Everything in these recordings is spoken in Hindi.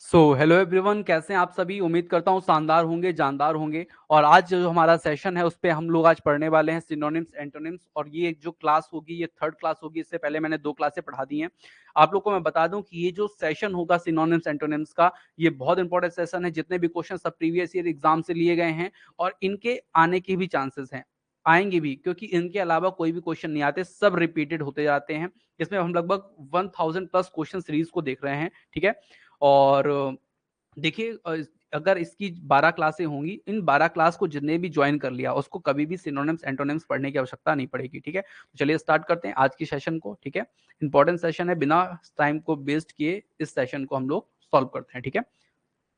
हेलो एवरीवन, कैसे हैं आप सभी। उम्मीद करता हूँ शानदार होंगे, जानदार होंगे। और आज जो हमारा सेशन है उस पे हम लोग आज पढ़ने वाले हैं सिनोनिम्स एंटोनिम्स। और ये जो क्लास होगी ये थर्ड क्लास होगी। इससे पहले मैंने 2 क्लासें पढ़ा दी हैं। आप लोग को मैं बता दूं कि ये जो सेशन होगा सिनोनिम्स एंटोनिम्स का, ये बहुत इंपॉर्टेंट सेशन है। जितने भी क्वेश्चन सब प्रीवियस ईयर एग्जाम से लिए गए हैं और इनके आने के भी चांसेस हैं, आएंगे भी, क्योंकि इनके अलावा कोई भी क्वेश्चन नहीं आते, सब रिपीटेड होते जाते हैं। इसमें हम लगभग 1000+ क्वेश्चन सीरीज को देख रहे हैं, ठीक है। और देखिए, अगर इसकी 12 क्लासें होंगी, इन 12 क्लास को जितने भी ज्वाइन कर लिया उसको कभी भी सिनोनिम्स एंटोनिम्स पढ़ने की आवश्यकता नहीं पड़ेगी, ठीक है। तो चलिए स्टार्ट करते हैं आज की सेशन को, ठीक है। इंपॉर्टेंट सेशन है, बिना टाइम को वेस्ट किए इस सेशन को हम लोग सॉल्व करते हैं, ठीक है।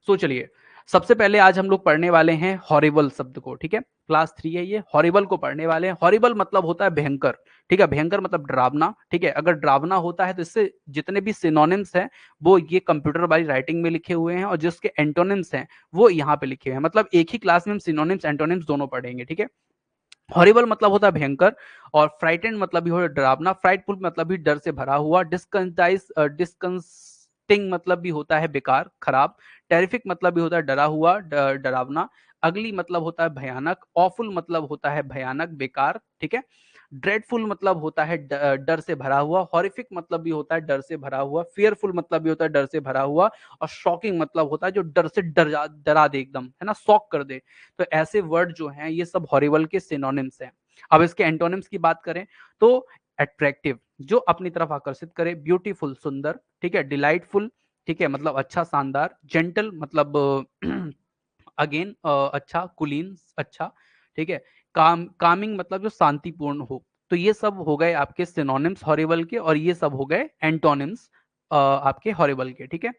सो चलिए, सबसे पहले आज हम लोग पढ़ने वाले हैं हॉरिबल शब्द को, ठीक है। क्लास 3 है ये, हॉरिबल को पढ़ने वाले हैं। हॉरिबल मतलब होता है भयंकर, ठीक है। भयंकर मतलब डरावना, ठीक है। अगर डरावना होता है तो इससे जितने भी सिनोनिम्स हैं वो ये कंप्यूटर वाली राइटिंग में लिखे हुए हैं, और जिसके एंटोनिम्स हैं वो यहाँ पे लिखे हुए हैं। मतलब एक ही क्लास में हम सिनोनिम्स एंटोनिम्स दोनों पढ़ेंगे, ठीक है। हॉरिबल मतलब होता है भयंकर, और फ्राइटेंड मतलब भी हो डरावना, फ्राइटफुल मतलब भी डर से भरा हुआ, डिस्कंस्टिंग मतलब भी होता है बेकार, खराब, टेरिफिक मतलब भी होता है डरा हुआ, डरावना, अगली मतलब होता है भयानक, ऑफुल मतलब होता है भयानक, बेकार, ठीक है। ड्रेडफुल मतलब होता है डर से भरा हुआ, हॉरिफिक मतलब भी होता है डर से भरा हुआ, फियरफुल मतलब भी होता है डर से भरा हुआ, और शॉकिंग मतलब होता है जो डर से डरा दे एकदम, है ना, शॉक कर दे। तो ऐसे वर्ड जो हैं ये सब हॉरिबल के सिनोनिम्स हैं। अब इसके एंटोनिम्स की बात करें तो अट्रैक्टिव, जो अपनी तरफ आकर्षित करे, ब्यूटीफुल सुंदर, ठीक है, डिलाइटफुल, ठीक है, मतलब अच्छा, शानदार, जेंटल मतलब अगेन अच्छा, कुलीन, अच्छा, ठीक है, कामिंग मतलब जो शांतिपूर्ण हो। तो ये सब हो गए आपके सिनोनिम्स हॉरिबल के, और ये सब हो गए एंटोनिम्स आपके हॉरिबल के, ठीक है।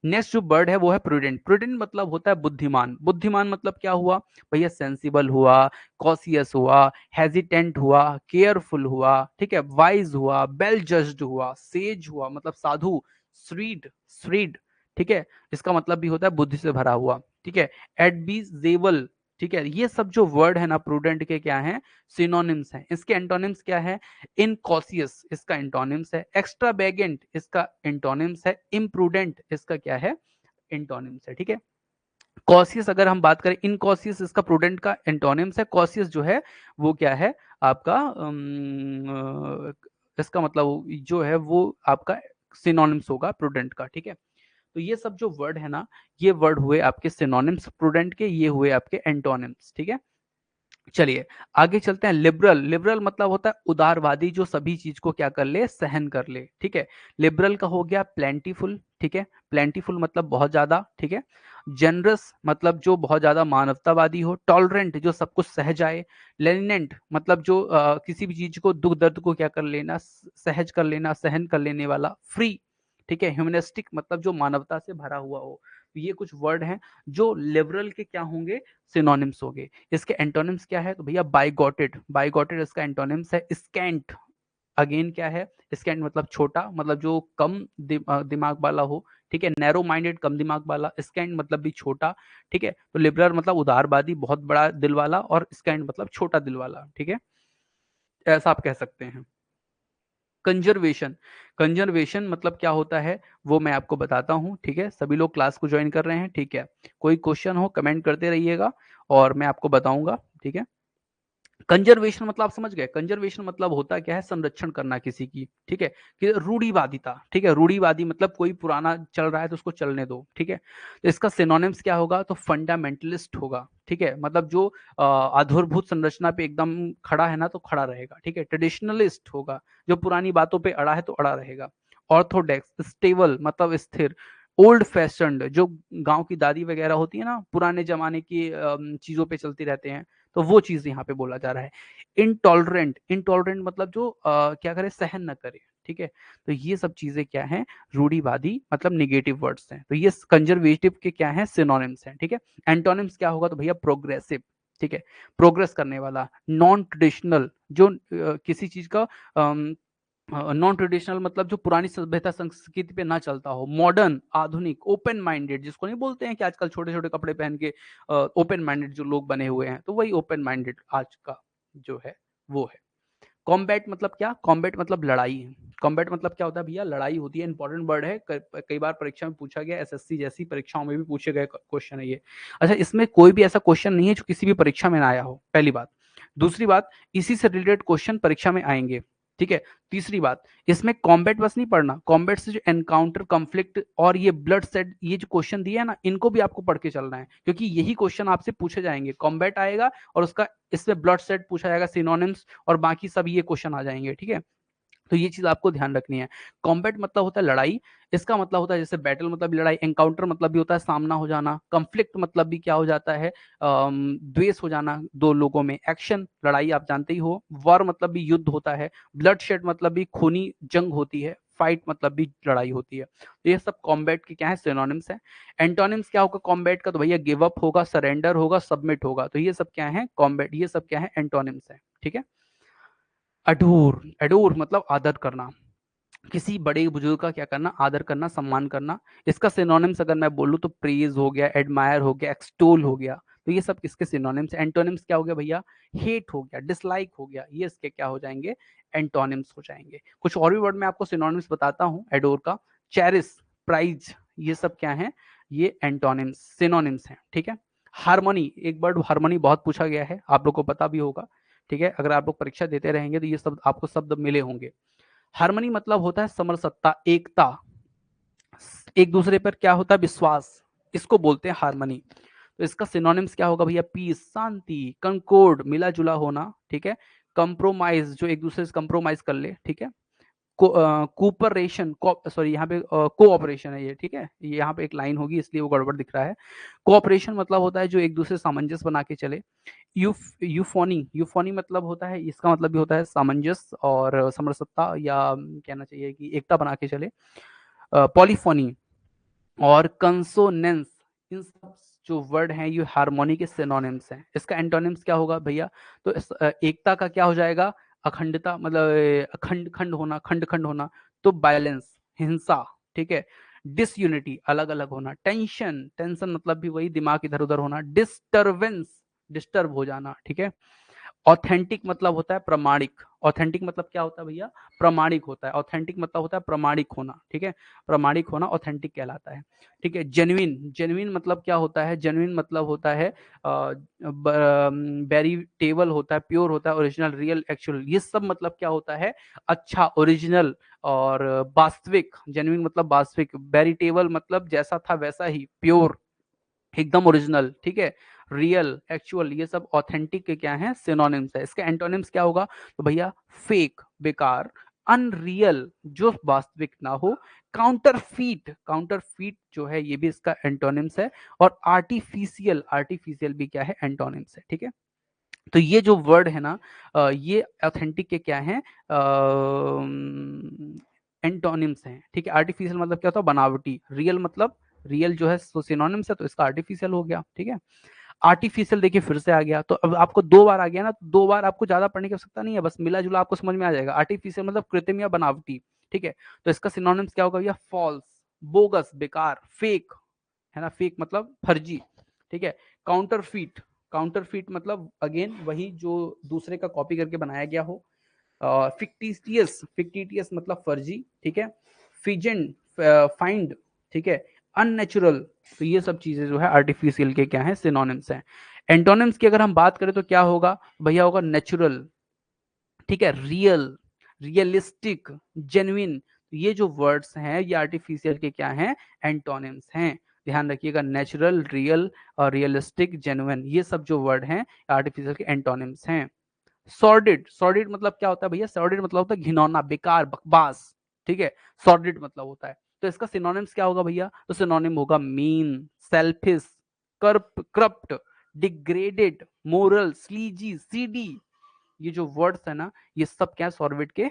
नेक्स्ट जो वर्ड है वो है प्रूडेंट। प्रूडेंट मतलब होता है बुद्धिमान। बुद्धिमान मतलब क्या हुआ भैया, सेंसिबल हुआ, कॉशियस हुआ, हेजिटेंट हुआ, केयरफुल हुआ, ठीक है, वाइज हुआ, वेल जज्ड हुआ, सेज हुआ मतलब साधु, श्रीड श्रीड, ठीक है, इसका मतलब भी होता है बुद्धि से भरा हुआ, ठीक है, एडबिजेबल, ठीक है। ये सब जो वर्ड है ना प्रूडेंट के, क्या है, सिनोनिम्स हैं। इसके एंटोनिम्स क्या है, इनकॉशियस इसका एंटोनिम्स है, एक्स्ट्रावेगेंट इसका एंटोनिम्स है, इम्प्रूडेंट इसका क्या है, एंटोनिम्स है, ठीक है। कॉशियस अगर हम बात करें, इनकॉशियस इसका प्रूडेंट का एंटोनिम्स है, कॉशियस जो है वो क्या है आपका इसका मतलब जो है वो आपका सिनोनिम्स होगा प्रूडेंट का, ठीक है। तो ये सब जो वर्ड है ना, ये वर्ड हुए आपके सिनोनिम्स प्रूडेंट के, ये हुए आपके एंटोनिम्स, ठीक है। चलिए आगे चलते हैं। लिबरल, लिबरल मतलब होता है उदारवादी, जो सभी चीज को क्या कर ले, सहन कर ले, ठीक है। लिबरल का हो गया प्लेंटीफुल, ठीक है, प्लेंटीफुल मतलब बहुत ज्यादा, ठीक है। जनरस मतलब जो बहुत ज्यादा मानवतावादी हो, टॉलरेंट जो सब कुछ सह जाए, लेनिनेंट मतलब जो किसी भी चीज को, दुख दर्द को क्या कर लेना, सहज कर लेना, सहन कर लेने वाला, फ्री, ठीक है। ह्यूमनिस्टिक मतलब जो मानवता से भरा हुआ हो। तो ये कुछ वर्ड हैं जो लिबरल के क्या होंगे, सिनोनिम्स होंगे। इसके एंटोनिम्स क्या है तो भैया बाइगॉटेड, बाइगॉटेड इसका एंटोनिम्स है। स्कैंट अगेन क्या है, स्कैंट मतलब छोटा, मतलब जो कम दिमाग वाला हो, ठीक है। नैरो माइंडेड कम दिमाग वाला, स्कैंट मतलब भी छोटा, ठीक है। तो लिबरल मतलब उदारवादी, बहुत बड़ा दिल वाला, और स्कैंट मतलब छोटा दिल वाला, ठीक है, ऐसा आप कह सकते हैं। कंजर्वेशन, कंजर्वेशन मतलब क्या होता है वो मैं आपको बताता हूँ, ठीक है। सभी लोग क्लास को ज्वाइन कर रहे हैं, ठीक है। कोई क्वेश्चन हो कमेंट करते रहिएगा और मैं आपको बताऊंगा, ठीक है। कंजर्वेशन मतलब आप समझ गए, कंजर्वेशन मतलब होता क्या है, संरक्षण करना किसी की, ठीक है। कि रूढ़िवादिता, ठीक है, रूढ़िवादी मतलब कोई पुराना चल रहा है तो उसको चलने दो, ठीक है। तो इसका सिनोनिम्स क्या होगा तो फंडामेंटलिस्ट होगा, ठीक है, मतलब जो आधारभूत संरचना पे एकदम खड़ा है ना तो खड़ा रहेगा, ठीक है। ट्रेडिशनलिस्ट होगा, जो पुरानी बातों पे अड़ा है तो अड़ा रहेगा। ऑर्थोडॉक्स, स्टेबल मतलब स्थिर। ओल्ड फैशनड, जो गांव की दादी वगैरह होती है ना, पुराने जमाने की चीजों पे चलती रहते हैं, तो वो चीज यहाँ पे बोला जा रहा है। इनटॉलरेंट, इनटॉलरेंट मतलब जो क्या करे, सहन न करे, ठीक है। तो ये सब चीजें क्या है, रूढ़िवादी मतलब निगेटिव वर्ड्स हैं। तो ये कंजर्वेटिव के क्या है, सिनोनिम्स हैं, ठीक है। एंटोनिम्स क्या होगा तो भैया प्रोग्रेसिव, ठीक है, प्रोग्रेस करने वाला। नॉन ट्रेडिशनल, जो किसी चीज का नॉन ट्रेडिशनल मतलब जो पुरानी सभ्यता संस्कृति पे ना चलता हो। मॉडर्न आधुनिक, ओपन माइंडेड, जिसको नहीं बोलते हैं कि आजकल छोटे छोटे कपड़े पहन के ओपन माइंडेड जो लोग बने हुए हैं, तो वही ओपन माइंडेड आज का जो है वो है। कॉम्बैट मतलब क्या? कॉम्बैट मतलब लड़ाई है। कॉम्बैट मतलब क्या होता है भैया? लड़ाई होती है। इंपॉर्टेंट वर्ड है, कई बार परीक्षा में पूछा गया, एसएससी जैसी परीक्षाओं में भी पूछे गए क्वेश्चन है ये। अच्छा, इसमें कोई भी ऐसा क्वेश्चन नहीं है जो किसी भी परीक्षा में ना आया हो, पहली बात। दूसरी बात, इसी से रिलेटेड क्वेश्चन परीक्षा में आएंगे, ठीक है। तीसरी बात, इसमें कॉम्बैट बस नहीं पढ़ना, कॉम्बैट से जो एनकाउंटर, कॉन्फ्लिक्ट और ये ब्लड सेट, ये जो क्वेश्चन दिया है ना, इनको भी आपको पढ़ के चलना है, क्योंकि यही क्वेश्चन आपसे पूछे जाएंगे। कॉम्बैट आएगा और उसका इसमें ब्लड सेट पूछा जाएगा, सिनोनिम्स और बाकी सब ये क्वेश्चन आ जाएंगे, ठीक है। तो ये चीज आपको ध्यान रखनी है। कॉम्बैट मतलब होता है लड़ाई, इसका मतलब होता है जैसे बैटल मतलब भी लड़ाई, एनकाउंटर मतलब भी होता है सामना हो जाना, कॉन्फ्लिक्ट मतलब भी क्या हो जाता है, द्वेष हो जाना दो लोगों में, एक्शन लड़ाई आप जानते ही हो, वॉर मतलब भी युद्ध होता है, ब्लड शेड मतलब भी खूनी जंग होती है, फाइट मतलब भी लड़ाई होती है। तो ये सब कॉम्बैट के क्या है? सिनोनिम्स है। एंटोनिम्स क्या होगा कॉम्बैट का? तो भैया गिव अप होगा, सरेंडर होगा, सबमिट होगा। तो ये सब क्या है? कॉम्बैट, ये सब क्या है? एंटोनिम्स है, ठीक है। अडूर, अडूर मतलब आदर करना, किसी बड़े बुजुर्ग का क्या करना? आदर करना, सम्मान करना। इसका सिनोनिम्स अगर मैं बोलूं तो प्रेज हो गया, एडमायर हो गया, एक्सटोल हो गया। तो ये सब किसके सिनोनिम्स? एंटोनिम्स क्या हो गया भैया? हेट हो गया, डिसलाइक हो गया, ये इसके क्या हो जाएंगे? एंटोनिम्स हो जाएंगे। कुछ और भी वर्ड मैं आपको सिनोनिम्स बताता हूं एडोर का। चेरिस, प्राइज, ये सब क्या है? ये एंटोनिम्स, सिनोनिम्स हैं, ठीक है। हार्मोनी, एक वर्ड हार्मोनी बहुत पूछा गया है, आप लोग को पता भी होगा, ठीक है। अगर आप लोग परीक्षा देते रहेंगे तो ये शब्द आपको शब्द मिले होंगे। हार्मनी मतलब होता है समरसत्ता, एकता, एक दूसरे पर क्या होता है? विश्वास, इसको बोलते हैं हार्मनी। तो इसका सिनोनिम्स क्या होगा भैया? पीस, शांति, कंकोर्ड, मिला जुला होना, ठीक है। कंप्रोमाइज, जो एक दूसरे से कंप्रोमाइज कर ले, ठीक है। कोऑपरेशन, सॉरी यहाँ पे कोऑपरेशन है ये, ठीक है। ये यहाँ पे एक लाइन होगी इसलिए वो गड़बड़ दिख रहा है। कोऑपरेशन मतलब होता है जो एक दूसरे से सामंजस्य बना के चले। यूफोनी, यूफोनी मतलब होता है, इसका मतलब भी होता है सामंजस्य और समरसत्ता, या कहना चाहिए कि एकता बना के चले। पॉलीफोनी और कंसोनेंस, इन सब जो वर्ड हैं ये हार्मोनी के सिनोनिम्स हैं। इसका एंटोनिम्स क्या होगा भैया? तो एकता का क्या हो जाएगा? अखंडता, मतलब अखंड खंड होना, खंड खंड होना। तो बैलेंस, हिंसा, ठीक है। डिसयूनिटी, अलग अलग होना। टेंशन, टेंशन मतलब भी वही दिमाग इधर उधर होना। डिस्टर्बेंस, डिस्टर्ब हो जाना, ठीक है। ऑथेंटिक मतलब होता है प्रमाणिक। ऑथेंटिक मतलब क्या होता है भैया? प्रमाणिक होता है। ऑथेंटिक मतलब होता है प्रमाणिक होना, ठीक है। प्रमाणिक होना ऑथेंटिक कहलाता है, ठीक है। जेन्युइन, जेन्युइन मतलब क्या होता है? जेन्युइन मतलब होता है वेरीटेबल होता है, प्योर होता है, ओरिजिनल, रियल, एक्चुअल, ये सब मतलब क्या होता है? अच्छा, ओरिजिनल और वास्तविक। जेन्युइन मतलब वास्तविक, वेरीटेबल मतलब जैसा था वैसा ही, प्योर, एकदम ओरिजिनल, ठीक है। रियल, एक्चुअल, ये सब ऑथेंटिक के क्या है? सिनोनिम्स है। इसके एंटोनिम्स क्या होगा? तो भैया फेक, बेकार, अनरियल, जो वास्तविक ना हो, काउंटरफीट, काउंटरफीट जो है ये भी इसका एंटोनिम्स है। और आर्टिफिशियल, आर्टिफिशियल भी क्या है? एंटोनिम्स है, ठीक है। तो ये जो वर्ड है ना, ये ऑथेंटिक के क्या है? एंटोनिम्स हैं, ठीक है। आर्टिफिशियल मतलब क्या होता है? बनावटी। रियल मतलब, रियल जो है सिनोनिम्स है, तो इसका आर्टिफिशियल हो गया, ठीक है। आर्टिफिशियल देखिए फिर से आ गया, तो अब आपको दो बार आ गया ना, तो दो बार आपको ज्यादा पढ़ने की आवश्यकता नहीं है, बस मिला जुला आपको समझ में आ जाएगा। आर्टिफिशियल मतलब कृत्रिम या बनावटी, ठीक है। तो इसका सिनोनिम्स क्या होगा भैया? फॉल्स, बोगस, बेकार, फेक, है ना, फेक मतलब फर्जी, ठीक है। काउंटरफीट, काउंटरफीट मतलब अगेन वही जो दूसरे का कॉपी करके बनाया गया हो। फिक्टिशियस, फिक्टिटियस मतलब फर्जी, ठीक है। फिजेंट, फाइंड, ठीक है। अननेचुरल, तो ये सब चीजें जो है आर्टिफिशियल के क्या है? सिनोनिम्स हैं। एंटोनिम्स की अगर हम बात करें तो क्या होगा भैया? होगा नेचुरल, ठीक है, रियल, रियलिस्टिक, जेन्युइन। ये जो वर्ड्स हैं ये आर्टिफिशियल के क्या हैं? एंटोनिम्स हैं। ध्यान रखिएगा, नेचुरल, रियल और रियलिस्टिक, जेन्युइन, ये सब जो वर्ड हैं आर्टिफिशियल के एंटोनिम्स हैं। सॉर्डिड, सॉर्डिड मतलब क्या होता है भैया? सॉर्डिड मतलब होता है घिनौना, बेकार, बकवास, ठीक है। सॉर्डिड मतलब होता है। तो इसका सिनोनिम्स क्या होगा भैया? तो सिनोनिम होगा mean, selfish, corrupt, degraded, moral, sleazy, seedy. ये जो वर्ड्स है ना, ये सब क्या है? सॉर्बिड के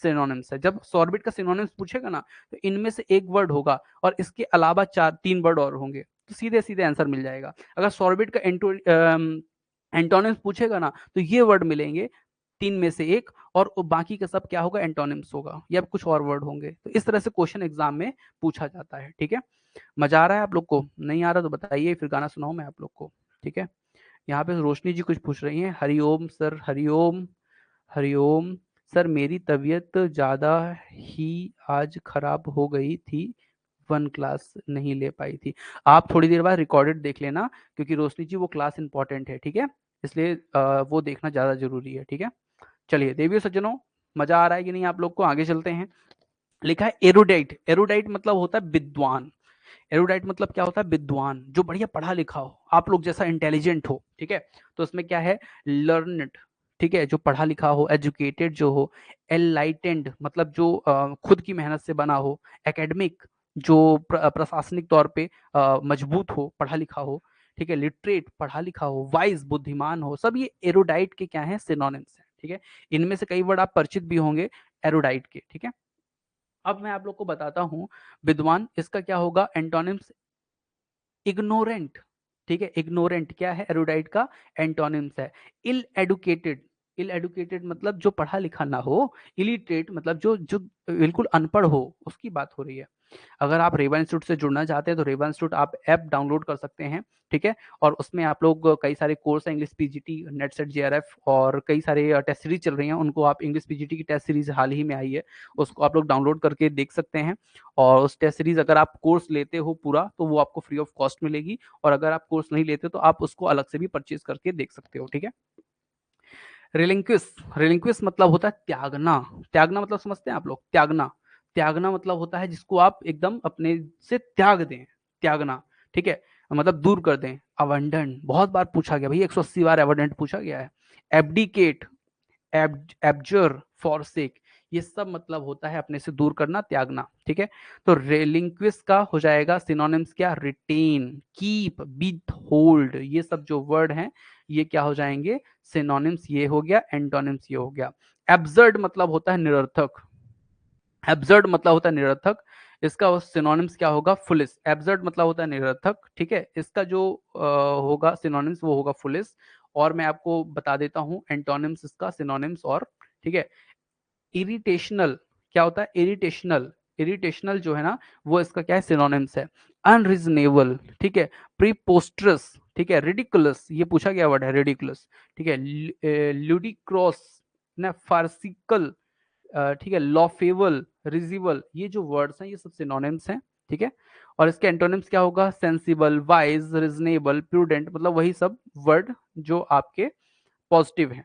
सिनोनिम्स है। जब सॉर्बिड का सिनोनिम्स पूछेगा ना, तो इनमें से एक वर्ड होगा और इसके अलावा चार तीन वर्ड और होंगे, तो सीधे सीधे आंसर मिल जाएगा। अगर सॉर्बिड का एंटोनिम्स पूछेगा ना, तो ये वर्ड मिलेंगे तीन में से एक, और बाकी का सब क्या होगा? एंटोनिम्स होगा, या कुछ और वर्ड होंगे। तो इस तरह से क्वेश्चन एग्जाम में पूछा जाता है, ठीक है। मजा आ रहा है आप लोग को? नहीं आ रहा तो बताइए, फिर गाना सुनाऊं मैं आप लोग को, ठीक है। यहाँ पे रोशनी जी कुछ पूछ रही हैं। हरिओम सर, हरिओम, हरिओम। सर मेरी तबीयत ज़्यादा ही आज खराब हो गई थी, 1 क्लास नहीं ले पाई थी। आप थोड़ी देर बाद रिकॉर्डेड देख लेना, क्योंकि रोशनी जी वो क्लास इंपॉर्टेंट है, ठीक है? इसलिए वो देखना ज़्यादा ज़रूरी है, ठीक है? चलिए देवियों सज्जनों, मज़ा आ रहा है कि नहीं आप लोग को? आगे चलते हैं। लिखा है एरुडाइट। एरुडाइट मतलब होता है विद्वान। एरुडाइट मतलब क्या होता है? विद्वान, जो बढ़िया पढ़ा लिखा हो, आप लोग जैसा इंटेलिजेंट हो, ठीक है? तो उसमें क्या है? लर्नड, ठीक है, जो पढ़ा लिखा हो, एजुकेटेड जो हो, एनलाइटेंड मतलब जो खुद की मेहनत से बना हो, एकेडमिक जो प्रशासनिक तौर पे मजबूत हो, पढ़ा लिखा हो, ठीक है, लिटरेट पढ़ा लिखा हो, वाइज बुद्धिमान हो, सब ये एरोडाइट के क्या है? सिनोनिम्स हैं, ठीक है? इनमें से कई वर्ड आप परिचित भी होंगे एरोडाइट के, ठीक है? अब मैं आप लोग को बताता हूं विद्वान, इसका क्या होगा एंटोनिम्स? इग्नोरेंट, ठीक है? इग्नोरेंट क्या है? एरुडाइट का एंटोनिम्स है। इल एडुकेटेड, इल एडुकेटेड मतलब जो पढ़ा लिखा ना हो। इलिटरेट मतलब जो जो बिल्कुल अनपढ़ हो, उसकी बात हो रही है। अगर आप रेवा इंस्टीट्यूट से जुड़ना चाहते हैं तो रेवा इंस्टीट्यूट आप ऐप डाउनलोड कर सकते हैं, ठीक है? और उसमें आप लोग कई सारे कोर्स हैं, English PGT, net set JRF और कई सारे टेस्ट सीरीज चल रही हैं, उनको आप इंग्लिश पीजीटी की टेस्ट सीरीज हाल ही में आई है, उसको आप लोग डाउनलोड करके देख सकते हैं। और उस टेस्ट सीरीज अगर आप कोर्स लेते हो पूरा तो वो आपको फ्री ऑफ कॉस्ट मिलेगी, और अगर आप कोर्स नहीं लेते तो आप उसको अलग से भी परचेज करके देख सकते हो, ठीक है? रिलिंक्विस, रिलिंक्विस मतलब होता है त्यागना। त्यागना मतलब समझते हैं आप लोग? त्यागना, त्यागना मतलब होता है जिसको आप एकदम अपने से त्याग दें, त्यागना, ठीक है? मतलब दूर कर दें। अबंडन बहुत बार पूछा गया भाई, 180 बार अबंडेंट पूछा गया है। एब्डिकेट, एब्जर, फॉरसेक, ये सब मतलब होता है अपने से दूर करना, त्यागना, ठीक है? तो रेलिंक्विस का हो जाएगा सिनोनिम्स क्या? रिटेन, कीप, विथ होल्ड, ये सब जो वर्ड हैं ये क्या हो जाएंगे? सिनोनिम्स। ये हो गया। एंटोनिम्स ये हो गया। एब्सर्ड मतलब होता है निरर्थक। एब्सर्ड मतलब होता है निरर्थक। इसका सिनोनिम्स क्या होगा? फुलिश। एब्सर्ड मतलब होता है निरर्थक, ठीक है? इसका जो होगा सिनोनिम्स वो होगा फुलिश। और मैं आपको बता देता हूं एंटोनिम्स इसका सिनोनिम्स, और ठीक है? इरिटेशनल, क्या होता है? इरिटेशनल, इरिटेशनल जो है ना वो इसका क्या है? सिनोनिम्स है। अनरीजनेबल, ठीक है? प्रीपोस्ट्रस, ठीक है? रिडिकुलस, ये पूछा गया वर्ड है रिडिकुलस, ठीक है? लुडिक्रॉस ना, फार्सिकल, ठीक है? लॉफेबल, रिजिबल, ये जो वर्ड्स हैं ये सब सिनोनिम्स हैं, ठीक है? और इसके एंटोनिम्स क्या होगा? सेंसिबल, वाइज, रीजनेबल, प्रूडेंट, मतलब वही सब वर्ड जो आपके पॉजिटिव हैं।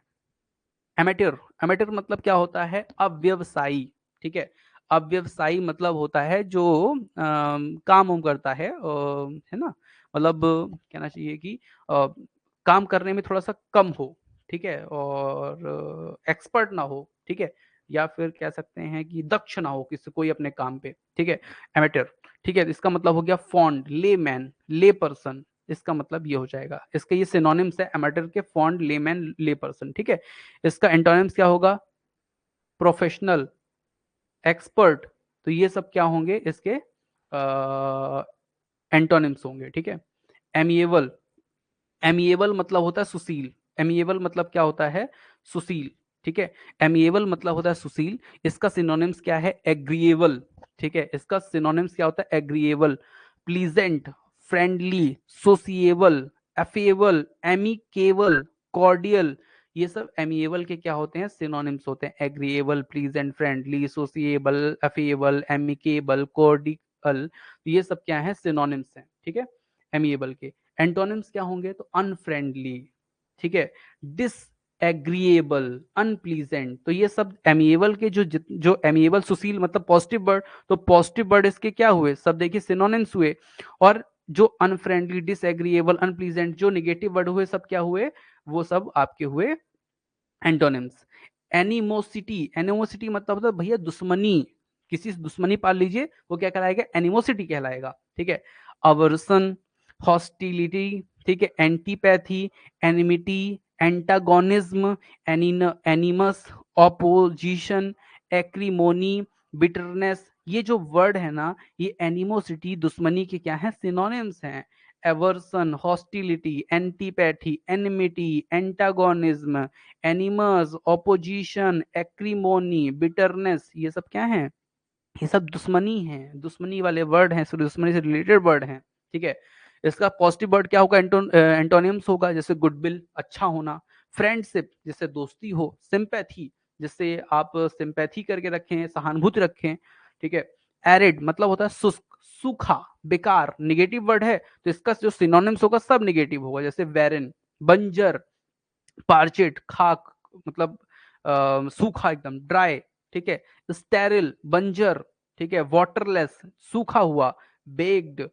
एमेटर, एमेटर मतलब क्या होता है? अव्यवसायी, ठीक है? अव्यवसायी मतलब होता है जो काम उम करता है ना? मतलब कहना चाहिए कि काम करने में थोड़ा सा कम हो, ठीक है? और एक्सपर्ट ना हो, ठीक है? या फिर कह सकते हैं कि दक्ष ना हो किसी कोई अपने काम पे, ठीक है? एमेटर, ठीक है? इसका मतलब हो गया फॉन्ड, लेमैन, ले पर्सन, इसका मतलब ये हो जाएगा। इसके ये सिनोनिम्स है एमेटर के, फॉन्ड, लेमैन, ले पर्सन, ठीक है? इसका एंटोनिम्स क्या होगा? प्रोफेशनल, एक्सपर्ट, तो ये सब क्या होंगे इसके एंटोनिम्स होंगे, ठीक है? एमिएबल, एमिएबल मतलब होता है सुशील। एमिएबल मतलब क्या होता है? सुशील, ठीक है? एमिएबल मतलब होता है सुशील। इसका सिनोनिम्स क्या है? एग्रीएबल, ठीक है? इसका सिनोनिम्स क्या होता है? Agreeable, pleasant, friendly, सोसिएबल, affable, amicable, cordial, ये सब एमिएबल के क्या होते हैं? सिनोनिम्स होते हैं। Agreeable, pleasant, friendly, सोसिएबल, affable, amicable, cordial, ये सब क्या है? सिनोनिम्स हैं, ठीक है? एमिएबल के। एंटोनिम्स क्या होंगे? तो अनफ्रेंडली, ठीक है? डिसएग्रीएबल, अनप्लीजेंट, तो ये सब एमिएबल के जो एमिएबल सुशील मतलब पॉजिटिव वर्ड, तो पॉजिटिव वर्ड इसके क्या हुए? सब देखिए सिनोनिम्स हुए। और जो अनफ्रेंडली, डिसएग्रीएबल, अनप्लीजेंट जो निगेटिव वर्ड हुए सब क्या हुए? वो सब आपके हुए एंटोनिम्स। एनिमोसिटी, एनिमोसिटी मतलब होता है भैया दुश्मनी, किसी से दुश्मनी पाल लीजिए वो क्या कहलाएगा? एनिमोसिटी कहलाएगा, ठीक है? अवर्सन, हॉस्टिलिटी, ठीक है? Antipathy, enmity, antagonism, animus, opposition, acrimony, bitterness, ये जो वर्ड है ना ये एनिमोसिटी, दुश्मनी के क्या है? सिनोनिम्स हैं। Aversion, hostility, antipathy, enmity, antagonism, animus, opposition, acrimony, bitterness, ये सब क्या है? ये सब दुश्मनी है, दुश्मनी वाले वर्ड हैं, दुश्मनी से रिलेटेड वर्ड हैं, ठीक है? इसका पॉजिटिव वर्ड क्या होगा? एंटोनिम्स होगा, जैसे गुडविल, अच्छा होना, फ्रेंडशिप, जैसे दोस्ती हो, सिंपैथी, जिससे आप सिंपैथी करके रखें, सहानुभूति रखें, ठीक है। एरिड मतलब होता है शुष्क, सूखा, बेकार, निगेटिव वर्ड है तो इसका जो सिनोनिम्स होगा सब निगेटिव होगा, जैसे वेरन, बंजर, पार्चेट, खाक मतलब सूखा एकदम, ड्राई, ठीक है। स्टेरिल, बंजर, ठीक है। वाटरलेस, सूखा हुआ, बेग्ड,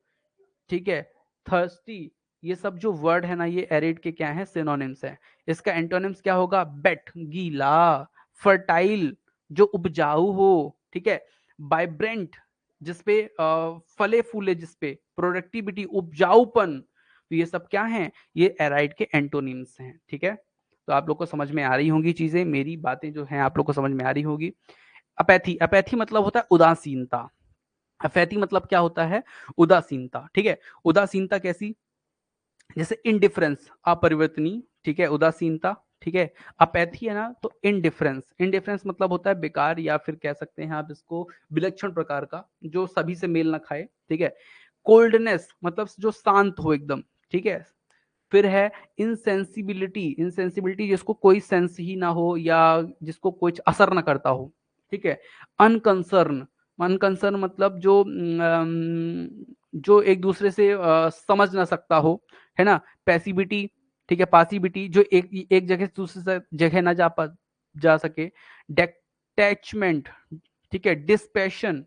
ठीक है। थर्स्टी, ये सब जो वर्ड है ना ये एरिड के क्या है, सिनोनिम्स है। इसका एंटोनिम्स क्या होगा, बेट, गीला, फर्टाइल, जो उपजाऊ हो, ठीक है। वाइब्रेंट, जिसपे फले फूले, जिसपे प्रोडक्टिविटी, उपजाऊपन, तो ये सब क्या है, ये एराइड के एंटोनिम्स हैं, ठीक है। तो आप लोग को समझ में आ रही होंगी चीजें, मेरी बातें जो हैं आप लोग को समझ में आ रही होगी। अपैथी, अपैथी मतलब होता है उदासीनता। अपैथी मतलब क्या होता है, उदासीनता, ठीक है। उदासीनता कैसी, जैसे इनडिफरेंस, अपरिवर्तनीय, ठीक है, उदासीनता, ठीक है। अपैथी है ना, तो इनडिफरेंस, इनडिफरेंस मतलब होता है बेकार, या फिर कह सकते हैं आप इसको विलक्षण प्रकार का, जो सभी से मेल ना खाए, ठीक है। कोल्डनेस मतलब जो शांत हो एकदम, ठीक है। फिर है इनसेंसिबिलिटी, इनसेंसिबिलिटी जिसको कोई सेंस ही ना हो या जिसको कोई असर ना करता हो, ठीक है। अनकंसर्न, अनकंसर्न मतलब जो एक दूसरे से समझ ना सकता हो, है ना। पैसिविटी, ठीक है, पासिविटी, जो एक एक जगह से दूसरी जगह ना जा सके। डिटैचमेंट, ठीक है। डिस्पैशन,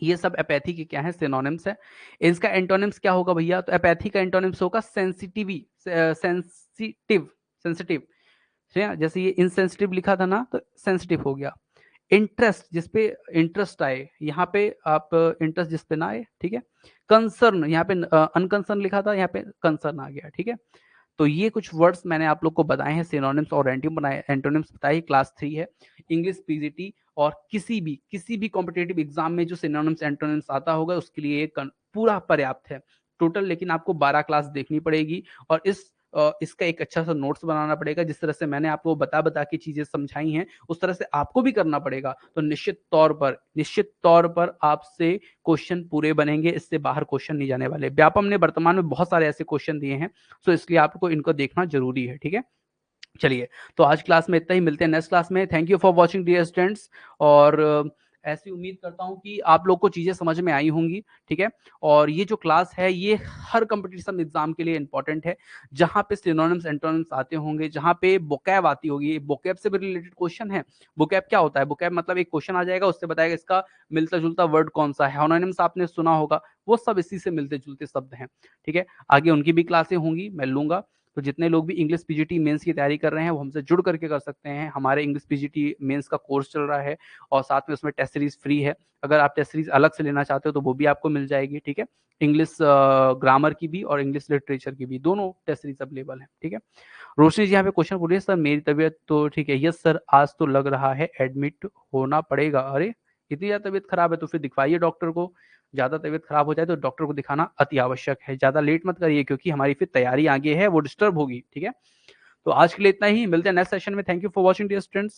ये सब एपैथी के क्या है, सिनोनिम्स है। इसका एंटोनिम्स क्या होगा भैया, तो एपैथी का एंटोनिम्स होगा सेंसिटिवी, सेंसिटिव, सेंसिटिव, जैसे ये इनसेंसिटिव लिखा था ना, तो सेंसिटिव हो गया। इंटरेस्ट, जिसपे इंटरेस्ट आए, यहाँ पे आप इंटरेस्ट जिसपे ना आए, ठीक है। कंसर्न, यहाँ पे अनकंसर्न लिखा था, यहाँ पे कंसर्न आ गया, ठीक है। तो ये कुछ वर्ड्स मैंने आप लोग को बताए हैं, सिनोनिम्स और एंटोनिम्स बताए, क्लास 3 है, इंग्लिश पीजीटी, और किसी भी कॉम्पिटेटिव एग्जाम में जो सिनोनिम्स एंटोनिम्स आता होगा उसके लिए पूरा पर्याप्त है टोटल। लेकिन आपको 12 क्लास देखनी पड़ेगी, और इसका एक अच्छा सा नोट्स बनाना पड़ेगा। जिस तरह से मैंने आपको बता के चीजें समझाई हैं उस तरह से आपको भी करना पड़ेगा। तो निश्चित तौर पर आपसे क्वेश्चन पूरे बनेंगे, इससे बाहर क्वेश्चन नहीं जाने वाले। व्यापम ने वर्तमान में बहुत सारे ऐसे क्वेश्चन दिए हैं, तो इसलिए आपको इनको देखना जरूरी है, ठीक है। चलिए, तो आज क्लास में इतना ही, मिलते हैं नेक्स्ट क्लास में। Thank you for watching dear students, और ऐसी उम्मीद करता हूं कि आप लोग को चीजें समझ में आई होंगी, ठीक है। और ये जो क्लास है ये हर कंपटीशन एग्जाम के लिए इंपॉर्टेंट है, जहां पे सिनोनिम्स एंटोनिम्स आते होंगे, जहां पे वोकैब आती होगी। वोकैब से भी रिलेटेड क्वेश्चन है। वोकैब क्या होता है, वोकैब मतलब एक क्वेश्चन आ जाएगा, उससे बताएगा इसका मिलता जुलता वर्ड कौन सा है। होनोनिम्स आपने सुना होगा, वो सब इसी से मिलते जुलते शब्द हैं, ठीक है। आगे उनकी भी क्लासें होंगी, मैं लूंगा। तो जितने लोग भी इंग्लिश पीजीटी मेंस की तैयारी कर रहे हैं वो हमसे जुड़ करके कर सकते हैं। हमारे इंग्लिश पीजीटी मेंस का कोर्स चल रहा है, और साथ में उसमें टेस्ट सीरीज फ्री है। अगर आप टेस्ट सीरीज अलग से लेना चाहते हो तो वो भी आपको मिल जाएगी, ठीक है। इंग्लिश ग्रामर की भी और इंग्लिश लिटरेचर की भी, दोनों टेस्ट सीरीज अवेलेबल है, ठीक है। रोशनी जी यहाँ पे क्वेश्चन पूछ रही है, सर मेरी तबीयत तो ठीक है, यस सर, आज तो लग रहा है एडमिट होना पड़ेगा। अरे इतनी ज्यादा तबीयत खराब है तो फिर दिखवाइए डॉक्टर को। ज्यादा तबीयत खराब हो जाए तो डॉक्टर को दिखाना अति आवश्यक है। ज्यादा लेट मत करिए, क्योंकि हमारी फिर तैयारी आगे है वो डिस्टर्ब होगी, ठीक है। तो आज के लिए इतना ही, मिलते हैं नेक्स्ट सेशन में। Thank you for watching dear students.